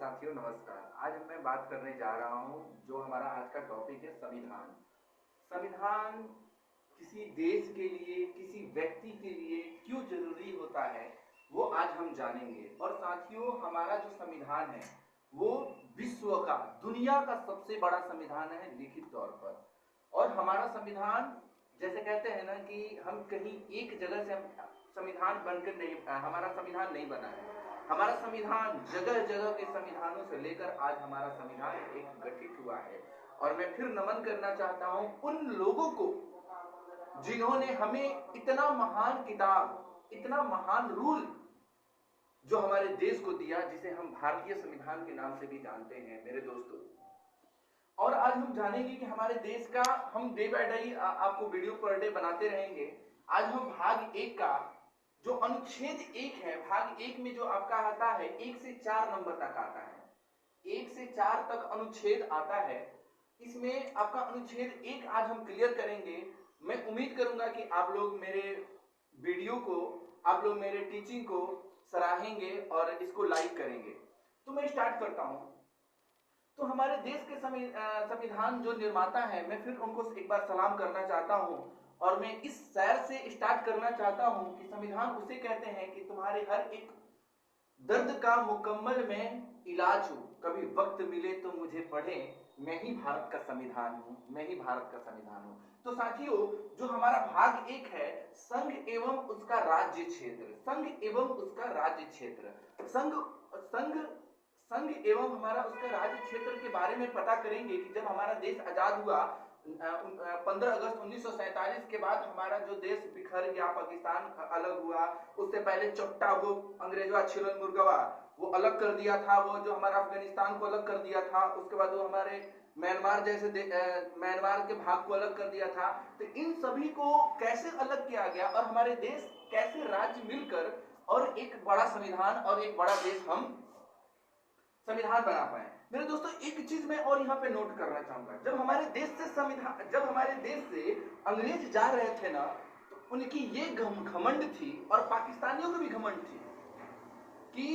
साथियों नमस्कार। आज मैं बात करने जा रहा हूं जो हमारा आज का टॉपिक है संविधान। संविधान किसी देश के लिए, किसी व्यक्ति के लिए क्यों जरूरी होता है वो आज हम जानेंगे। और साथियों हमारा जो संविधान है वो विश्व का, दुनिया का सबसे बड़ा संविधान है लिखित तौर पर। और हमारा संविधान जैसे कहते हैं ना कि हम कहीं एक जगह से हम संविधान बनकर नहीं, हमारा संविधान नहीं बना है। हमारा संविधान जगह जगह के संविधानों से लेकर आज हमारा संविधान एक गठित हुआ है। और मैं फिर नमन करना चाहता हूं उन लोगों को जिन्होंने हमें इतना महान किताब, इतना महान रूल जो हमारे देश को दिया, जिसे हम भारतीय संविधान के नाम से भी जानते हैं मेरे दोस्तों। और आज हम जानेंगे कि हमारे देश का, हम डे बाय डे आपको वीडियो पर डे बनाते रहेंगे। आज हम भाग 1 का जो अनुच्छेद 1 है, भाग 1 में जो आपका आता है 1 से 4 नंबर तक आता है, 1 से 4 तक अनुच्छेद आता है। इसमें आपका अनुच्छेद 1 आज हम क्लियर करेंगे। मैं उम्मीद करूंगा कि आप लोग मेरे वीडियो को, आप लोग मेरे टीचिंग को सराहेंगे और इसको लाइक करेंगे। तो मैं स्टार्ट करता हूं। तो हमारे देश के संविधान जो निर्माता है, मैं फिर उनको एक बार सलाम करना चाहता हूं। और मैं इस सैर से स्टार्ट करना चाहता हूं कि संविधान उसे कहते हैं कि तुम्हारे हर एक दर्द का मुकम्मल में इलाज हो, कभी वक्त मिले तो मुझे पढ़े, मैं ही भारत का संविधान हूं, मैं ही भारत का संविधान हूं। तो साथियों जो हमारा भाग 1 है, संघ एवं उसका राज्य क्षेत्र, संघ एवं उसका राज्य क्षेत्र, संघ एवं हमारा उसका राज्य क्षेत्र के बारे में पता करेंगे कि जब हमारा देश आजाद हुआ 15 अगस्त 1947 के बाद हमारा जो देश बिखर गया, पाकिस्तान अलग हुआ। उससे पहले चोट्टा, वो अंग्रेजवा छिलन मुर्गवा, वो अलग कर दिया था, वो जो हमारा अफगानिस्तान को अलग कर दिया था। उसके बाद वो हमारे म्यांमार जैसे म्यांमार के भाग को अलग कर दिया था। तो इन सभी को कैसे अलग किया गया और हमारे देश कैसे राज्य मिलकर और एक बड़ा संविधान और एक बड़ा देश हम संविधान बना पाए। मेरे दोस्तों एक चीज मैं और यहाँ पे नोट करना चाहूंगा, जब हमारे देश से अंग्रेज जा रहे थे ना, तो उनकी ये घमंड थी और पाकिस्तानियों को भी घमंड थी कि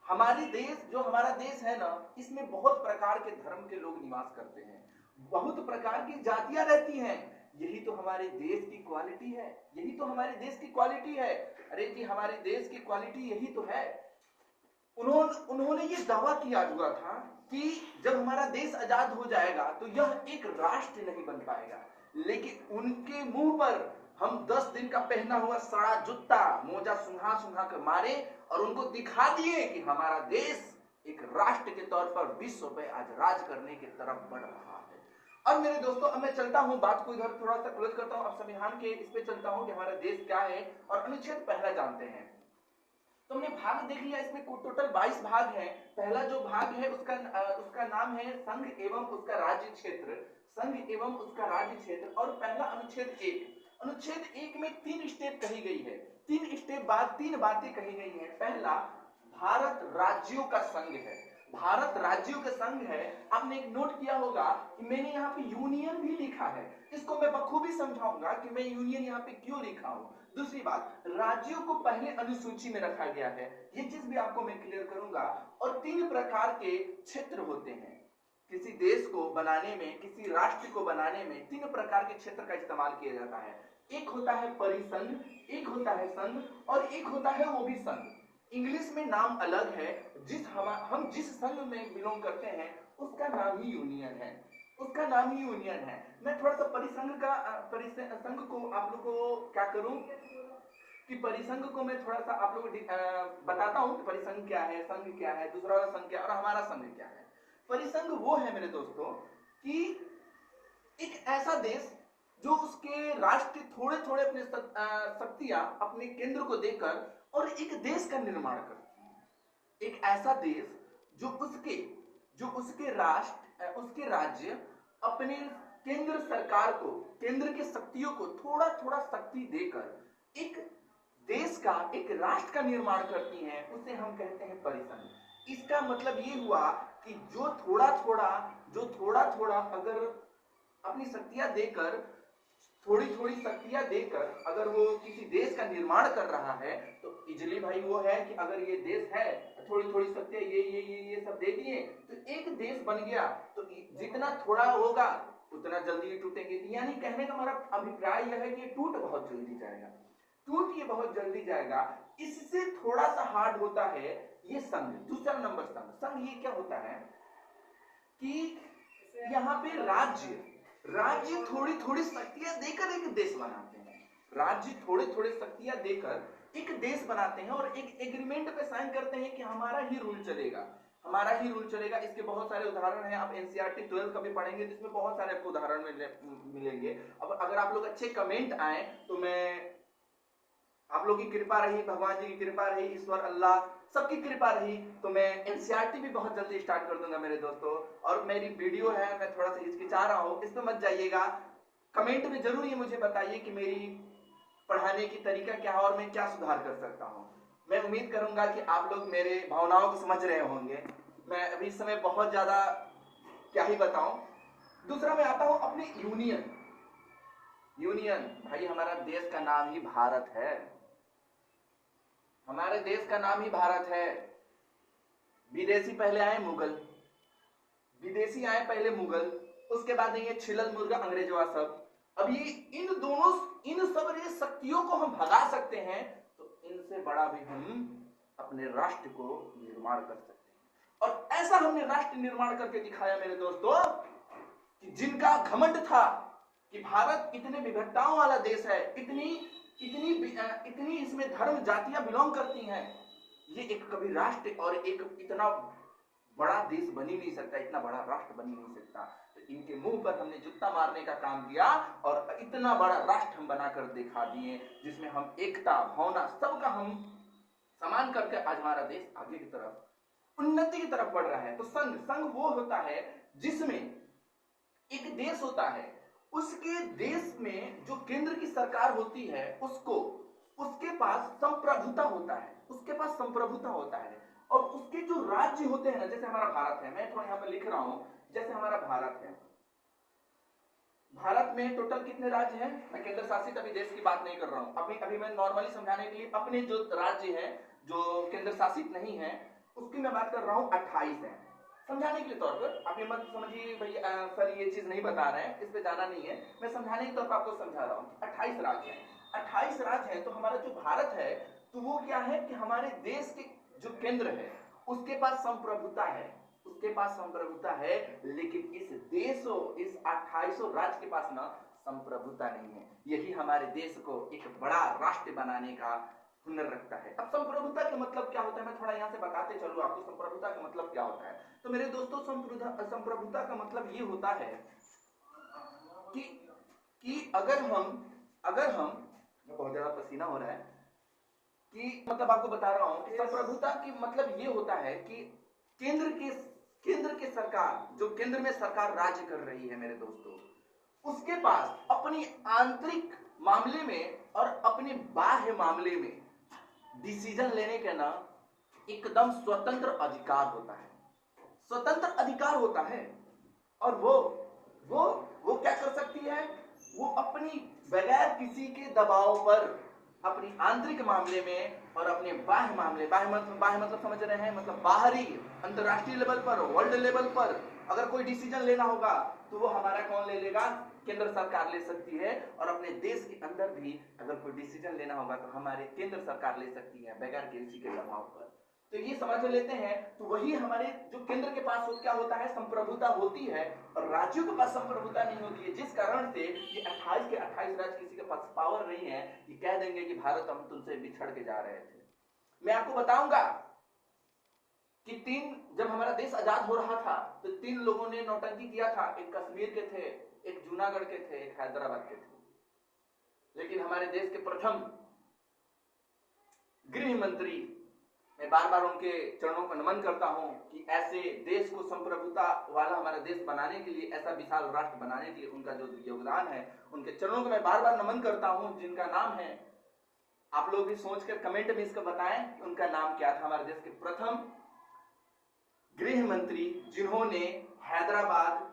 हमारे देश, जो हमारा देश है ना, इसमें बहुत प्रकार के धर्म के लोग निवास करते हैं, बहुत प्रकार की जातियां रहती हैं। यही तो हमारे देश की क्वालिटी है, यही तो हमारे देश की क्वालिटी है। अरे जी हमारे देश की क्वालिटी यही तो है। उन्होंने ये दावा किया हुआ था कि जब हमारा देश आजाद हो जाएगा तो यह एक राष्ट्र नहीं बन पाएगा। लेकिन उनके मुंह पर हम 10 दिन का पहना हुआ सड़ा जूता, मोजा सुंघा सुंघा कर मारे और उनको दिखा दिए कि हमारा देश एक राष्ट्र के तौर पर विश्व पे आज राज करने की तरफ बढ़ रहा है। अब मेरे दोस्तों अब मैं चलता हूं, बात को इधर थोड़ा सा क्लोज करता हूं, अब संविधान के इस पे चलता हूं कि हमारा देश क्या है और अनुच्छेद पहला जानते हैं। तो हमने भाग देख लिया, इसमें टोटल 22 भाग है। पहला जो भाग है उसका नाम है संघ एवं उसका राज्य क्षेत्र, संघ एवं उसका राज्य क्षेत्र। और पहला अनुच्छेद 1 में 3 स्टेप कही गई है, 3 स्टेप बाद 3 बातें कही गई हैं। पहला, भारत राज्यों का संघ है, भारत राज्यों का संघ है। आपने एक नोट किया होगा कि मैंने यहाँ पे यूनियन भी लिखा है, इसको मैं बखूबी समझाऊंगा कि मैं यूनियन यहाँ पे क्यों लिखा हूं। दूसरी बात, राज्यों को पहले अनुसूची में रखा गया है, ये चीज भी आपको मैं क्लियर करूंगा। और 3 प्रकार के क्षेत्र होते हैं किसी देश को बनाने में, किसी राष्ट्र को बनाने में 3 प्रकार के क्षेत्र का इस्तेमाल किया जाता है। एक होता है परिसंघ, एक होता है संघ और एक होता है वो भी संघ। इंग्लिश में नाम अलग है, हम जिस संघ में बिलोंग करते हैं उसका नाम ही यूनियन है, उसका नाम ही यूनियन है। मैं थोड़ा सा परिसंघ को आप लोगों को क्या करूं कि परिसंघ को मैं थोड़ा सा आप लोगों को बताता हूं कि परिसंघ क्या है, संघ क्या है, दूसरा वाला संघ क्या है और हमारा संघ क्या है। परिसंघ वो है मेरे दोस्तों कि एक ऐसा देश जो उसके राष्ट्र थोड़े थोड़े अपने शक्तियां अपने केंद्र को देकर और एक देश का निर्माण करती है। एक ऐसा देश जो उसके राष्ट्र, उसके राज्य अपने केंद्र सरकार को, केंद्र की शक्तियों को थोड़ा थोड़ा शक्ति देकर एक देश का, एक राष्ट्र का निर्माण करती हैं, उसे हम कहते हैं परिसंघ। इसका मतलब ये हुआ कि जो थोड़ा थोड़ा अगर अपनी शक्तियां देकर, थोड़ी थोड़ी शक्तियां देकर अगर वो किसी देश का निर्माण कर रहा है तो इजली भाई वो है कि अगर ये देश है, थोड़ी थोड़ी शक्तियां ये सब दे दिए तो एक देश बन गया, तो जितना थोड़ा होगा उतना जल्दी ये टूटेंगे। यानी कहने का हमारा अभिप्राय यह है कि ये टूट बहुत जल्दी जाएगा, टूट ये बहुत जल्दी जाएगा। इससे थोड़ा सा हार्ड होता है ये संघ। दूसरा नंबर संघ। संघ ये क्या होता है कि यहाँ पे राज्य थोड़ी थोड़ी शक्तियां देकर एक देश बनाते हैं। राज्य थोड़े थोड़े शक्तियां देकर एक देश बनाते हैं और एक एग्रीमेंट पे साइन करते हैं कि हमारा ही रूल चलेगा, हमारा ही रूल चलेगा। इसके बहुत सारे उदाहरण हैं, आप एनसीईआरटी 12 का भी पढ़ेंगे जिसमें बहुत सारे आपको उदाहरण मिलेंगे। अब अगर आप लोग अच्छे कमेंट आए तो मैं, आप लोग की कृपा रही, भगवान जी की कृपा रही, ईश्वर अल्लाह सबकी कृपा रही, तो मैं एनसीईआरटी भी बहुत जल्दी स्टार्ट कर दूंगा मेरे दोस्तों। और मेरी वीडियो है, मैं थोड़ा सा हिचकिचा रहा हूं, इस पे मत जाइएगा, कमेंट में जरूर ये मुझे बताइए कि मेरी पढ़ाने की तरीका क्या है और मैं क्या सुधार कर सकता हूं। मैं उम्मीद करूंगा कि आप लोग मेरे भावनाओं को समझ रहे होंगे। मैं अभी इस समय बहुत ज्यादा क्या ही बताऊं। दूसरा मैं आता हूं अपने यूनियन। भाई हमारा देश का नाम ही भारत है, हमारे देश का नाम ही भारत है। विदेशी पहले आए मुगल, विदेशी आए पहले मुगल, उसके बाद ये छिलल मुर्गा अंग्रेजवा सब। अब ये इन सब शक्तियों को हम भगा सकते हैं तो इनसे बड़ा भी हम अपने राष्ट्र को निर्माण कर सकते हैं। और ऐसा हमने राष्ट्र निर्माण करके दिखाया मेरे दोस्तों कि जिनका घमंड था कि भारत इतने विविधताओं वाला देश है, इतनी इसमें धर्म जातियां बिलोंग करती हैं, ये एक कभी राष्ट्र और एक इतना बड़ा देश बन ही नहीं सकता, इतना बड़ा राष्ट्र बन ही नहीं सकता। तो इनके मुंह पर हमने जूता मारने का काम किया और इतना बड़ा राष्ट्र हम बनाकर दिखा दिए जिसमें हम एकता भावना सबका हम समान करके आज हमारा देश आगे की तरफ उन्नति की तरफ बढ़ रहा है। तो संघ वो होता है जिसमें एक देश होता है, उसके देश में जो केंद्र की सरकार होती है उसके पास संप्रभुता होता है, उसके पास संप्रभुता होता है। और उसके जो राज्य होते हैं ना, जैसे हमारा भारत है, मैं थोड़ा यहाँ पे लिख रहा हूं, जैसे हमारा भारत है, भारत में टोटल कितने राज्य हैं? मैं केंद्र शासित अभी देश की बात नहीं कर रहा हूं, अभी मैं नॉर्मली समझाने के लिए अपने जो राज्य हैं जो केंद्र शासित नहीं है उसकी मैं बात कर रहा हूं, 28 है समझाने के तौर पर। आप ये मत समझिए भाई सर ये चीज नहीं बता रहे हैं, इस पे जाना नहीं है, मैं समझाने के तौर पर आपको समझा रहा हूँ। 28 राज्य हैं, 28 राज्य हैं। तो हमारा जो भारत है तो वो क्या है कि हमारे देश के जो केंद्र है उसके पास संप्रभुता है, उसके पास संप्रभुता है, लेकिन इस 28 राज्य के पास ना संप्रभुता नहीं है। यही हमारे देश को एक बड़ा राष्ट्र बनाने का हुनर रखता है। अब संप्रभुता का मतलब क्या होता है, मैं थोड़ा यहाँ से बताते चलूं आपको संप्रभुता का मतलब क्या होता है। तो मेरे दोस्तों संप्रभुता का मतलब ये होता है कि अगर हम बहुत ज्यादा पसीना हो रहा है कि मतलब आपको बता रहा हूं कि संप्रभुता की मतलब ये होता है कि केंद्र की सरकार, जो केंद्र में सरकार राज्य कर रही है मेरे दोस्तों, उसके पास अपनी आंतरिक मामले में और अपने बाह्य मामले में डिसीजन लेने का ना एकदम स्वतंत्र अधिकार होता है, स्वतंत्र अधिकार होता है। और वो क्या कर सकती है, वो अपनी बगैर किसी के दबाव पर अपनी आंतरिक मामले में और अपने बाह्य मामले, बाह्य मतलब समझ रहे हैं, मतलब बाहरी अंतरराष्ट्रीय लेवल पर, वर्ल्ड लेवल पर अगर कोई डिसीजन लेना होगा तो वो हमारा कौन ले लेगा, केंद्र सरकार ले सकती है। और अपने देश के अंदर भी अगर कोई डिसीजन लेना होगा तो हमारे केंद्र सरकार ले सकती है बगैर किसी के दबाव पर। तो ये समझ लेते हैं। तो वही हमारे जो केंद्र के पास क्या होता है, संप्रभुता होती है, और राज्यों के पास संप्रभुता नहीं होती है, जिस कारण से ये 28 के 28 राज्य किसी के पास पावर नहीं है कि कह देंगे कि भारत हम तुमसे बिछड़ के जा रहे थे। मैं आपको बताऊंगा कि जब हमारा देश आजाद हो रहा था तो 3 लोगों ने नौटंकी किया था, एक कश्मीर के थे, एक जूनागढ़ के थे, एक हैदराबाद के थे। लेकिन हमारे देश के प्रथम गृह मंत्री, मैं बार बार उनके चरणों को नमन करता हूं कि ऐसे देश को संप्रभुता वाला हमारा देश बनाने के लिए, ऐसा विशाल राष्ट्र बनाने के लिए उनका जो योगदान है, उनके चरणों को मैं बार बार नमन करता हूं, जिनका नाम है, आप लोग भी सोचकर कमेंट में इसको बताएं कि उनका नाम क्या था। हमारे देश के प्रथम गृह मंत्री जिन्होंने हैदराबाद,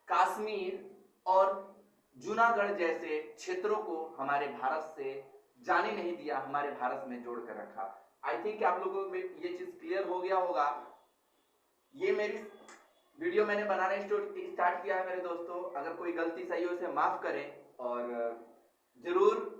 कश्मीर और जूनागढ़ जैसे क्षेत्रों को हमारे भारत से जाने नहीं दिया, हमारे भारत में जोड़ कर रखा। आई थिंक आप लोगों में ये चीज क्लियर हो गया होगा। ये मेरी वीडियो मैंने बनाना स्टार्ट किया है मेरे दोस्तों, अगर कोई गलती सही हो इसे माफ करें और जरूर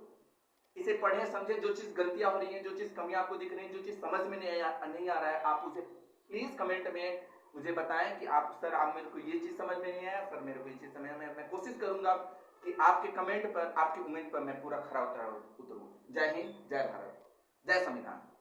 इसे पढ़ें समझें। जो चीज गलतियां हो रही हैं, जो चीज कमियां आपको दिख रही हैं, जो चीज समझ में नहीं आ रहा है, आप उसे प्लीज कमेंट में मुझे बताएं कि आप सर आप मेरे को ये चीज समझ में नहीं आया, सर मेरे को ये चीज समझ में। मैं कोशिश करूंगा कि आपके कमेंट पर, आपकी उम्मीद पर मैं पूरा खरा उतरूं। जय हिंद, जय भारत, जय संविधान।